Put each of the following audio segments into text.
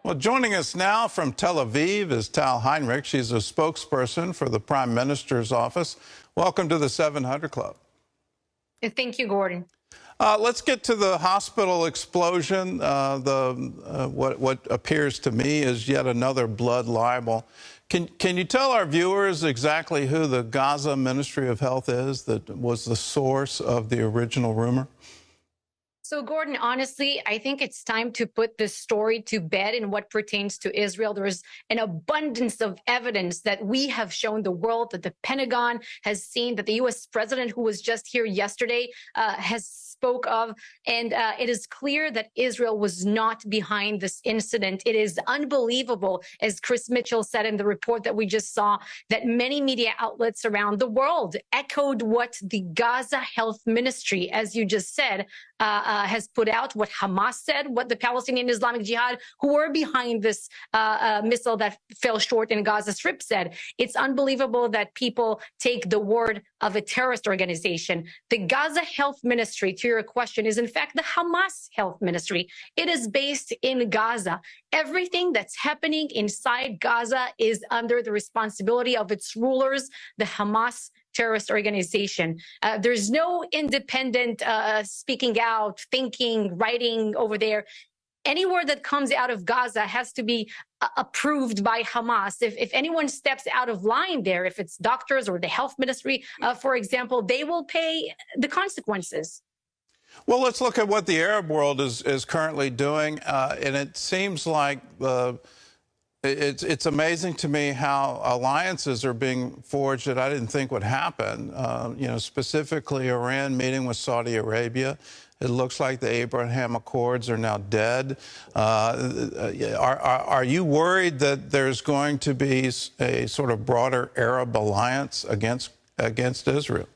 Well, joining us now from Tel Aviv is Tal Heinrich. She's a spokesperson for the Prime Minister's office. Welcome to the 700 Club. Thank you, Gordon. Let's get to the hospital explosion. What appears to me is yet another blood libel. Can you tell our viewers exactly who the Gaza Ministry of Health is that was the source of the original rumor? So, Gordon, honestly, I think it's time to put this story to bed in what pertains to Israel. There's an abundance of evidence that we have shown the world, that the Pentagon has seen, that the U.S. president, who was just here yesterday, has spoke of. And it is clear that Israel was not behind this incident. It is unbelievable, as Chris Mitchell said in the report that we just saw, that many media outlets around the world echoed what the Gaza Health Ministry, as you just said, has put out, what Hamas said, what the Palestinian Islamic Jihad, who were behind this missile that fell short in Gaza Strip, said. It's unbelievable that people take the word of a terrorist organization. The Gaza Health Ministry, to your question, is in fact the Hamas Health Ministry. It is based in Gaza. Everything that's happening inside Gaza is under the responsibility of its rulers, the Hamas terrorist organization. There's no independent speaking out, thinking, writing over there. Any word that comes out of Gaza has to be approved by Hamas. If anyone steps out of line there, if it's doctors or the health ministry, for example, they will pay the consequences. Well, let's look at what the Arab world is currently doing. And it seems like it's amazing to me how alliances are being forged that I didn't think would happen. Specifically Iran meeting with Saudi Arabia. It looks like the Abraham Accords are now dead. Are you worried that there's going to be a sort of broader Arab alliance against Israel?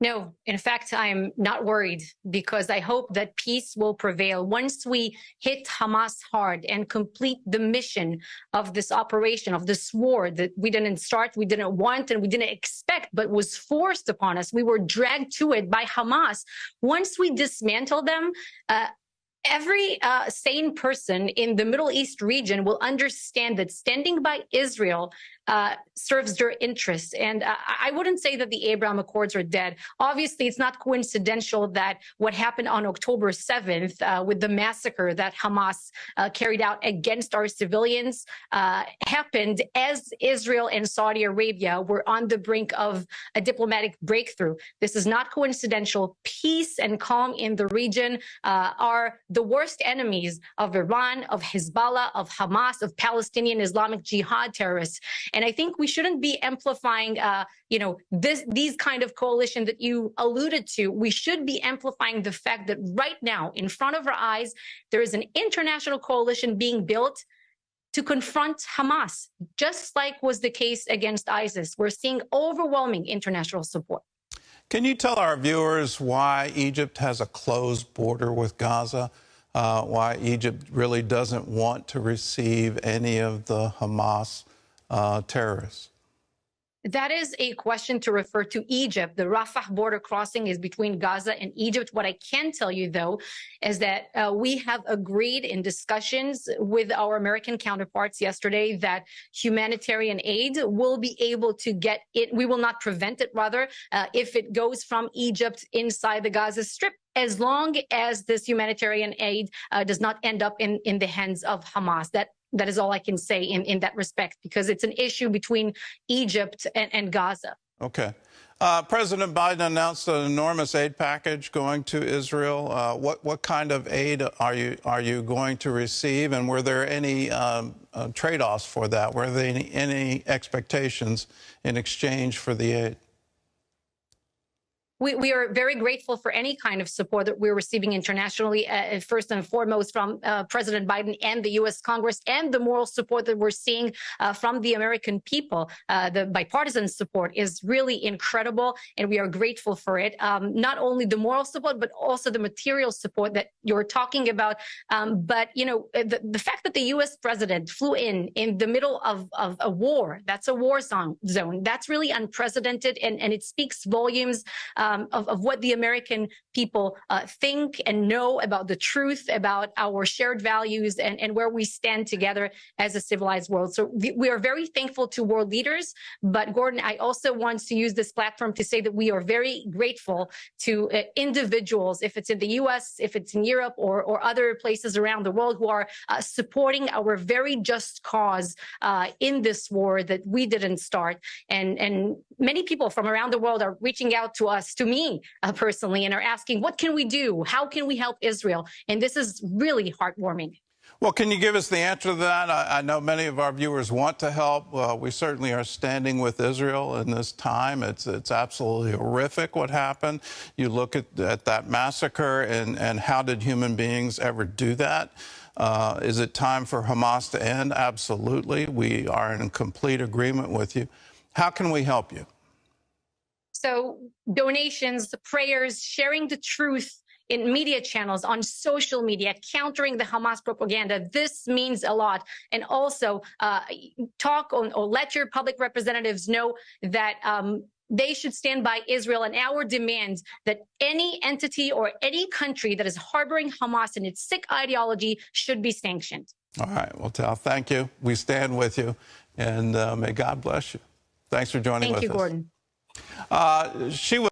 No, in fact, I'm not worried, because I hope that peace will prevail. Once we hit Hamas hard and complete the mission of this operation, of this war that we didn't start, we didn't want, and we didn't expect, but was forced upon us. We were dragged to it by Hamas. Once we dismantle them, every sane person in the Middle East region will understand that standing by Israel serves their interests. And I wouldn't say that the Abraham Accords are dead. Obviously, it's not coincidental that what happened on October 7th with the massacre that Hamas carried out against our civilians happened as Israel and Saudi Arabia were on the brink of a diplomatic breakthrough. This is not coincidental. Peace and calm in the region are the worst enemies of Iran, of Hezbollah, of Hamas, of Palestinian Islamic Jihad terrorists. And I think we shouldn't be amplifying, these kind of coalition that you alluded to. We should be amplifying the fact that right now, in front of our eyes, there is an international coalition being built to confront Hamas, just like was the case against ISIS. We're seeing overwhelming international support. Can you tell our viewers why Egypt has a closed border with Gaza? Why Egypt really doesn't want to receive any of the Hamas terrorists? That is a question to refer to Egypt. The Rafah border crossing is between Gaza and Egypt. What I can tell you, though, is that we have agreed in discussions with our American counterparts yesterday that humanitarian aid will be able to get it. We will not prevent it, rather, if it goes from Egypt inside the Gaza Strip, as long as this humanitarian aid does not end up in the hands of Hamas. That is all I can say in that respect, because it's an issue between Egypt and Gaza. Okay. President Biden announced an enormous aid package going to Israel. What kind of aid are you going to receive, and were there any trade-offs for that? Were there any expectations in exchange for the aid? We are very grateful for any kind of support that we're receiving internationally, first and foremost from President Biden and the U.S. Congress, and the moral support that we're seeing from the American people. The bipartisan support is really incredible, and we are grateful for it. Not only the moral support, but also the material support that you're talking about. But, the fact that the U.S. president flew in the middle of a war, that's a war zone, that's really unprecedented, and it speaks volumes of what the American people think and know about the truth, about our shared values, and where we stand together as a civilized world. So we are very thankful to world leaders. But Gordon, I also want to use this platform to say that we are very grateful to individuals, if it's in the U.S., if it's in Europe, or other places around the world, who are supporting our very just cause in this war that we didn't start. And many people from around the world are reaching out to us, to me personally, and are asking, what can we do? How can we help Israel? And this is really heartwarming. Well, can you give us the answer to that? I know many of our viewers want to help. We certainly are standing with Israel in this time. It's absolutely horrific what happened. You look at that massacre, and how did human beings ever do that? Is it time for Hamas to end? Absolutely. We are in complete agreement with you. How can we help you? So donations, prayers, sharing the truth in media channels, on social media, countering the Hamas propaganda. This means a lot. And also talk on, or let your public representatives know that they should stand by Israel, and our demands that any entity or any country that is harboring Hamas and its sick ideology should be sanctioned. All right. Well, Tal, thank you. We stand with you, and may God bless you. Thanks for joining with us. Thank you, Gordon. She was